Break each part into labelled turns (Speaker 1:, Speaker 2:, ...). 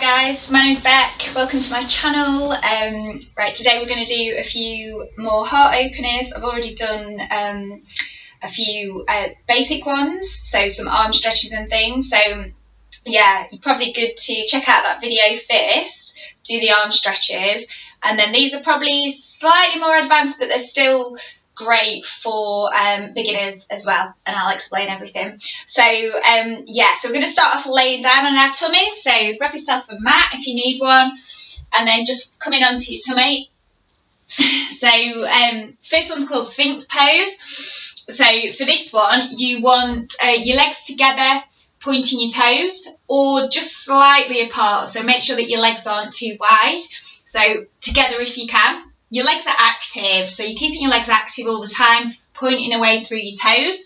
Speaker 1: guys, my name's Beck, welcome to my channel. Right, today we're going to do a few more heart openers. I've already done a few basic ones, so some arm stretches and things, so yeah, you're probably good to check out that video first, do the arm stretches, and then these are probably slightly more advanced, but they're still great for beginners as well, and I'll explain everything. So yeah, so we're going to start off laying down on our tummies, so grab yourself a mat if you need one, and then just come in onto your tummy. So first one's called Sphinx pose. So for this one, you want your legs together, pointing your toes, or just slightly apart, so make sure that your legs aren't too wide, so together if you can. Your legs are active, so you're keeping your legs active all the time, pointing away through your toes.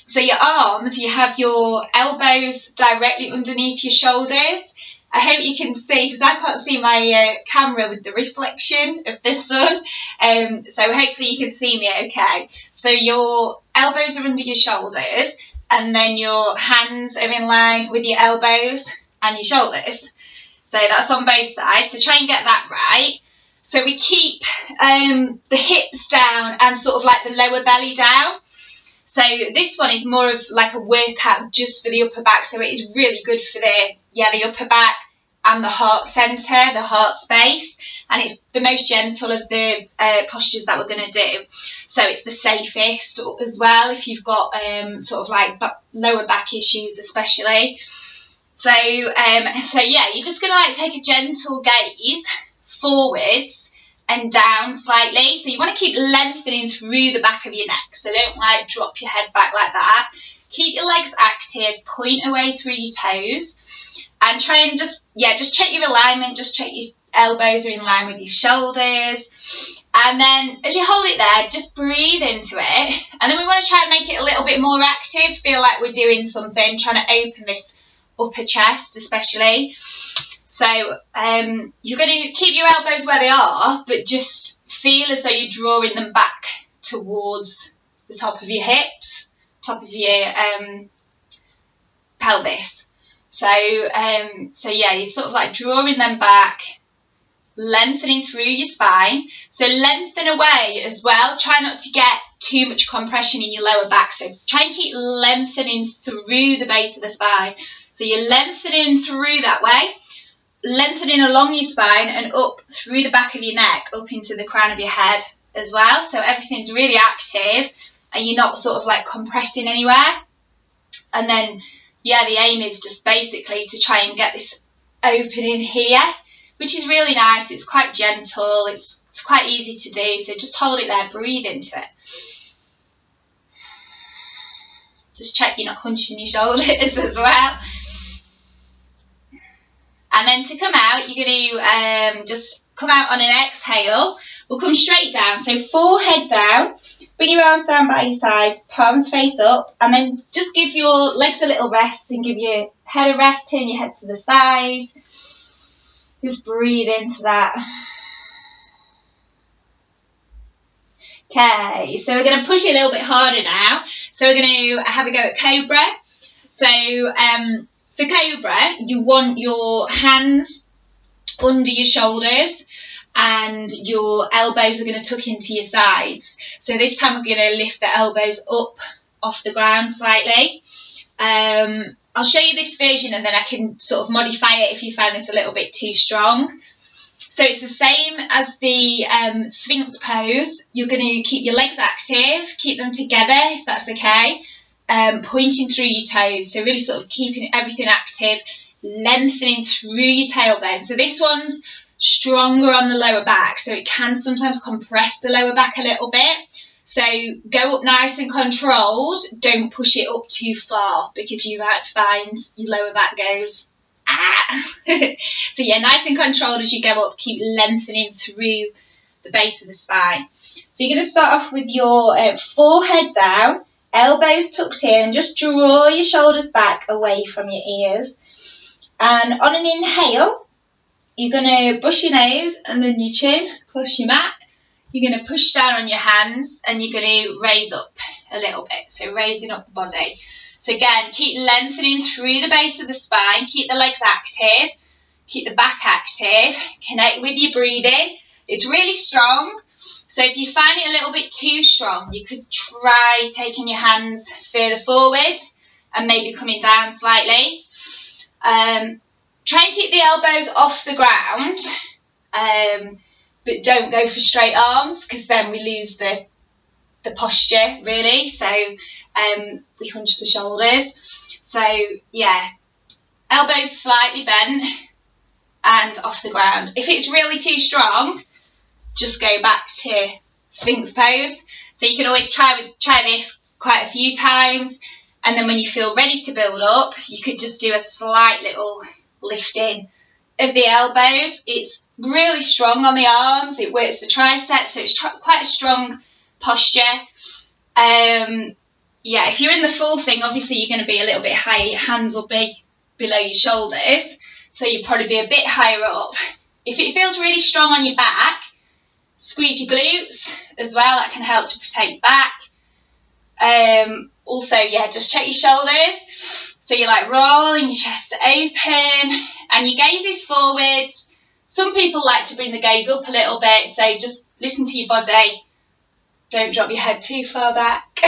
Speaker 1: So your arms, you have your elbows directly underneath your shoulders. I hope you can see, because I can't see my camera with the reflection of the sun, so hopefully you can see me okay. So your elbows are under your shoulders, and then your hands are in line with your elbows and your shoulders. So that's on both sides, so try and get that right. So we keep the hips down and sort of like the lower belly down. So this one is more of like a workout just for the upper back. So it is really good for the upper back and the heart centre, the heart space. And it's the most gentle of the postures that we're going to do. So it's the safest as well if you've got sort of like lower back issues especially. So yeah, you're just going to like take a gentle gaze forwards and down slightly, so you want to keep lengthening through the back of your neck, so don't like drop your head back like that. Keep your legs active, point away through your toes, and try and just check your alignment, just check your elbows are in line with your shoulders, and then as you hold it there, just breathe into it, and then we want to try and make it a little bit more active, feel like we're doing something, trying to open this upper chest especially. So you're going to keep your elbows where they are, but just feel as though you're drawing them back towards the top of your hips, top of your pelvis. So yeah, you're sort of like drawing them back, lengthening through your spine. So lengthen away as well. Try not to get too much compression in your lower back. So try and keep lengthening through the base of the spine. So you're lengthening through that way, lengthening along your spine and up through the back of your neck, up into the crown of your head as well. So everything's really active and you're not sort of like compressing anywhere. And then, yeah, the aim is just basically to try and get this opening here, which is really nice. It's quite gentle. It's quite easy to do. So just hold it there, breathe into it. Just check you're not hunching your shoulders as well. And then to come out, you're going to just come out on an exhale. We'll come straight down. So forehead down. Bring your arms down by your sides, palms face up. And then just give your legs a little rest and give your head a rest. Turn your head to the side. Just breathe into that. Okay, so we're going to push it a little bit harder now. So we're going to have a go at Cobra. So for Cobra, you want your hands under your shoulders and your elbows are going to tuck into your sides. So this time we're going to lift the elbows up off the ground slightly. I'll show you this version and then I can sort of modify it if you find this a little bit too strong. So it's the same as the Sphinx pose. You're going to keep your legs active, keep them together if that's okay. Pointing through your toes, so really sort of keeping everything active, lengthening through your tailbone. So this one's stronger on the lower back, so it can sometimes compress the lower back a little bit. So go up nice and controlled, don't push it up too far because you might find your lower back goes So yeah, nice and controlled as you go up, keep lengthening through the base of the spine. So you're going to start off with your forehead down, elbows tucked in, just draw your shoulders back away from your ears. And on an inhale, you're going to brush your nose and then your chin, push your mat. You're going to push down on your hands and you're going to raise up a little bit, so raising up the body. So again, keep lengthening through the base of the spine, keep the legs active, keep the back active, connect with your breathing. It's really strong, so if you find it a little bit too strong, you could try taking your hands further forwards and maybe coming down slightly. Try and keep the elbows off the ground, but don't go for straight arms, because then we lose the posture really. So we hunch the shoulders. So yeah, elbows slightly bent and off the ground. If it's really too strong, just go back to Sphinx pose. So you can always try this quite a few times, and then when you feel ready to build up, you could just do a slight little lifting of the elbows. It's really strong on the arms, it works the triceps, so it's quite a strong posture. Yeah, if you're in the full thing, obviously you're going to be a little bit higher, your hands will be below your shoulders, so you'll probably be a bit higher up. If it feels really strong on your back, squeeze your glutes as well, that can help to protect your back. Also, yeah, just check your shoulders, so you're like rolling your chest open and your gaze is forwards. Some people like to bring the gaze up a little bit, so just listen to your body, don't drop your head too far back.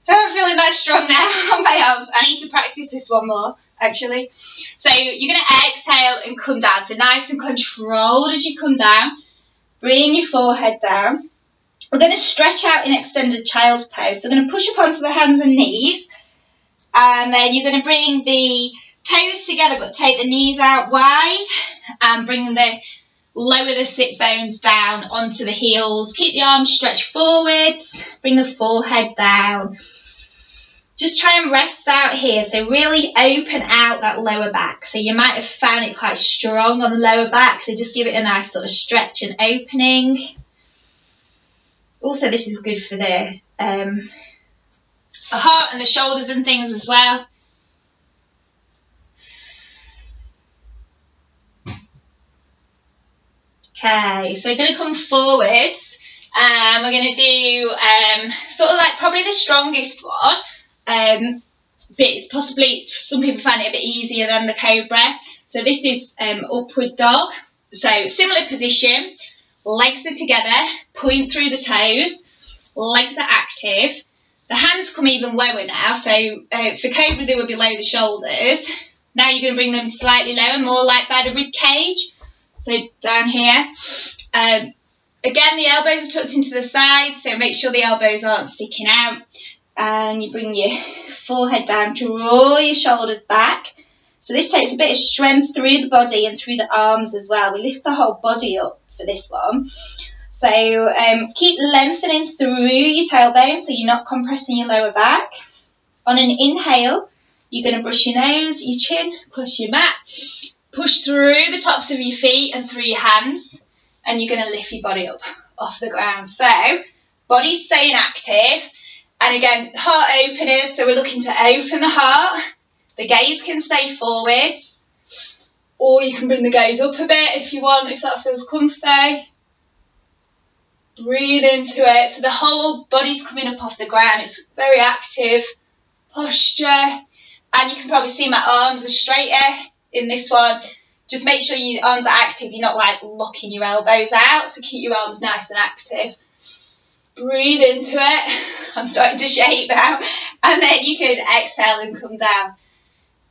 Speaker 1: So I'm feeling that strong now on my arms. I need to practice this one more, actually. So you're going to exhale and come down. So nice and controlled as you come down. Bring your forehead down. We're going to stretch out in extended child's pose. So we're going to push up onto the hands and knees. And then you're going to bring the toes together, but take the knees out wide. And lower the sit bones down onto the heels. Keep the arms stretched forwards. Bring the forehead down. Just try and rest out here, so really open out that lower back. So you might have found it quite strong on the lower back, so just give it a nice sort of stretch and opening. Also, this is good for the heart and the shoulders and things as well. Okay, so we're going to come forwards and we're going to do sort of like probably the strongest one. But it's possibly, some people find it a bit easier than the Cobra. So this is upward dog. So similar position, legs are together, point through the toes, legs are active. The hands come even lower now. So for Cobra they were below the shoulders. Now you're going to bring them slightly lower, more like by the rib cage. So down here. Again, the elbows are tucked into the sides, so make sure the elbows aren't sticking out. And you bring your forehead down, draw your shoulders back. So this takes a bit of strength through the body and through the arms as well. We lift the whole body up for this one. So keep lengthening through your tailbone so you're not compressing your lower back. On an inhale, you're going to brush your nose, your chin, push your mat. Push through the tops of your feet and through your hands. And you're going to lift your body up off the ground. So body's staying active. And again, heart openers, so we're looking to open the heart. The gaze can stay forwards, or you can bring the gaze up a bit if you want, if that feels comfy. Breathe into it, so the whole body's coming up off the ground. It's very active posture. And you can probably see my arms are straighter in this one. Just make sure your arms are active, you're not like locking your elbows out, so keep your arms nice and active. Breathe into it. I'm starting to shake now. And then you can exhale and come down.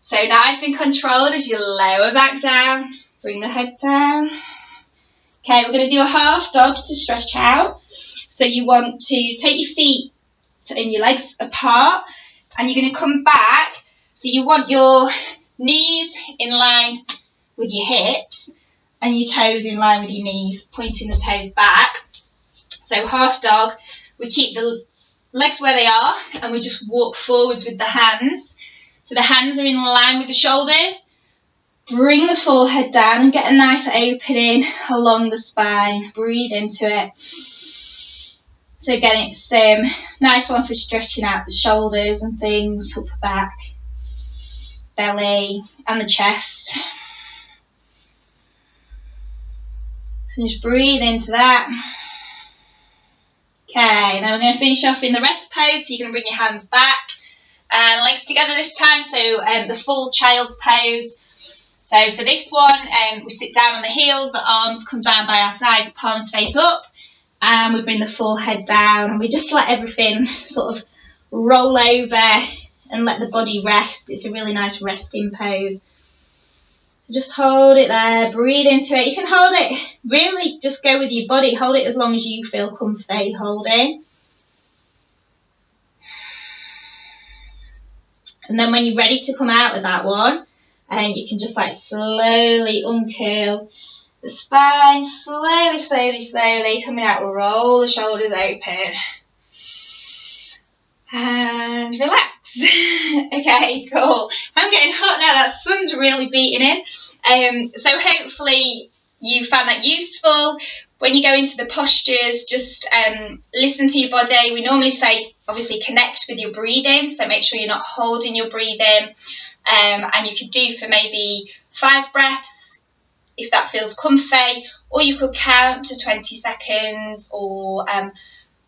Speaker 1: So nice and controlled as you lower back down. Bring the head down. Okay, we're going to do a half dog to stretch out. So you want to take your feet and your legs apart. And you're going to come back. So you want your knees in line with your hips. And your toes in line with your knees. Pointing the toes back. So half dog, we keep the legs where they are and we just walk forwards with the hands. So the hands are in line with the shoulders. Bring the forehead down and get a nice opening along the spine. Breathe into it. So again, it's nice one for stretching out the shoulders and things, upper back, belly and the chest. So just breathe into that. Okay, then we're going to finish off in the rest pose. So you're going to bring your hands back and legs together this time. So the full child's pose. So for this one, we sit down on the heels, the arms come down by our sides, palms face up, and we bring the forehead down, and we just let everything sort of roll over and let the body rest. It's a really nice resting pose. Just hold it there, breathe into it. You can hold it, really just go with your body, hold it as long as you feel comfy holding. And then when you're ready to come out of that one, you can just like slowly uncurl the spine, slowly, slowly, slowly coming out, roll the shoulders open and relax. Okay, cool. I'm getting hot now, that sun's really beating in. So hopefully you found that useful. When you go into the postures, just listen to your body. We normally say, obviously, connect with your breathing, so make sure you're not holding your breathing. And you could do for maybe 5 breaths, if that feels comfy, or you could count to 20 seconds or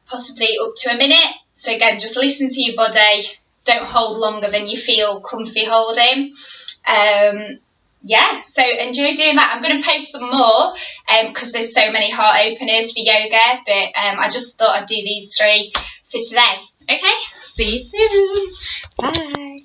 Speaker 1: possibly up to a minute. So again, just listen to your body. Don't hold longer than you feel comfy holding. Yeah, so enjoy doing that. I'm going to post some more because there's so many heart openers for yoga, but I just thought I'd do these 3 for today. Okay, see you soon. Bye.